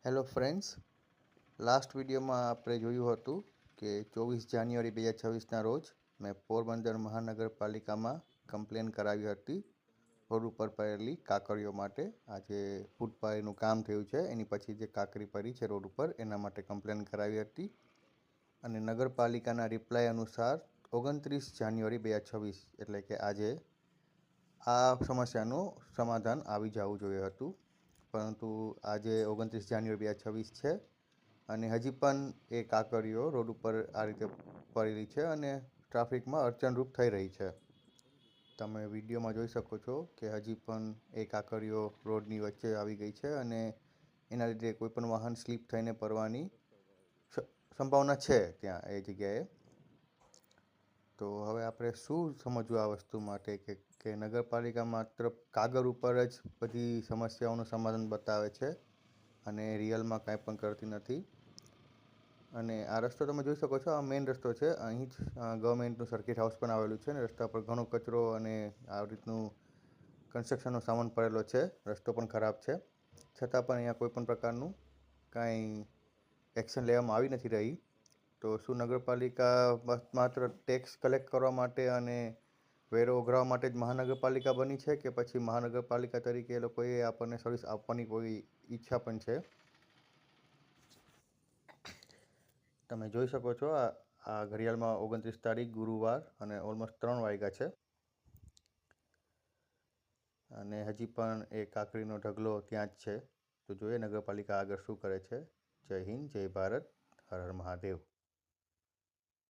Hello friends, last વિડીયોમાં આપણે જોયું હતું કે 24 જાન્યુઆરી 2026ના રોજ મેં પોરબંદર મહાનગરપાલિકામાં કમ્પ્લેન કરાવી હતી રોડ ઉપર પડેલી કાંકરીઓ માટે. આજે ફૂટપાથનું કામ થયું છે એની પછી જે કાંકરી પડી છે રોડ ઉપર એના માટે કમ્પ્લેન કરાવી હતી અને નગરપાલિકાના રિપ્લાય અનુસાર 29 જાન્યુઆરી 2026 એટલે કે આજે આ સમસ્યાનું સમાધાન આવી જવું જોઈએ હતું, પરંતુ આજે 29 જાન્યુઆરી 2026 છે અને હજી પણ એ કાંકરીઓ રોડ ઉપર આ રીતે પડેલી છે અને ટ્રાફિકમાં અડચણરૂપ થઈ રહી છે. તમે વિડીયોમાં જોઈ શકો છો કે હજી પણ એ કાંકરીઓ રોડની વચ્ચે આવી ગઈ છે અને એના લીધે કોઈપણ વાહન સ્લીપ થઈને પડવાની સંભાવના છે ત્યાં એ જગ્યાએ. તો હવે આપણે શું સમજવું આ વસ્તુ માટે કે નગરપાલિકા માત્ર કાગળ ઉપર જ બધી સમસ્યાઓનું સમાધાન બતાવે છે અને રિયલમાં કાંઈ પણ કરતી નથી. અને આ રસ્તો તમે જોઈ શકો છો, આ મેઇન રસ્તો છે. અહીં જ ગવર્મેન્ટનું સર્કિટ હાઉસ પણ આવેલું છે અને રસ્તા પર ઘણો કચરો અને આ રીતનું કન્સ્ટ્રક્શનનો સામાન પડેલો છે. રસ્તો પણ ખરાબ છે, છતાં પણ અહીંયા કોઈપણ પ્રકારનું કાંઈ એક્શન લેવામાં આવી નથી રહી. તો શું નગરપાલિકા માત્ર ટેક્સ કલેક્ટ કરવા માટે અને વેરો ઉઘરાવવા માટે જ મહાનગરપાલિકા બની છે કે પછી મહાનગરપાલિકા તરીકે એ લોકોએ આપણને સર્વિસ આપવાની કોઈ ઈચ્છા પણ છે? તમે જોઈ શકો છો આ ઘડિયાળમાં 29 તારીખ ગુરુવાર અને ઓલમોસ્ટ 3 વાગ્યા છે અને હજી પણ એ કાંકરીનો ઢગલો ત્યાં જ છે. તો જોઈએ નગરપાલિકા આગળ શું કરે છે. જય હિન્દ, જય ભારત, હર હર મહાદેવ.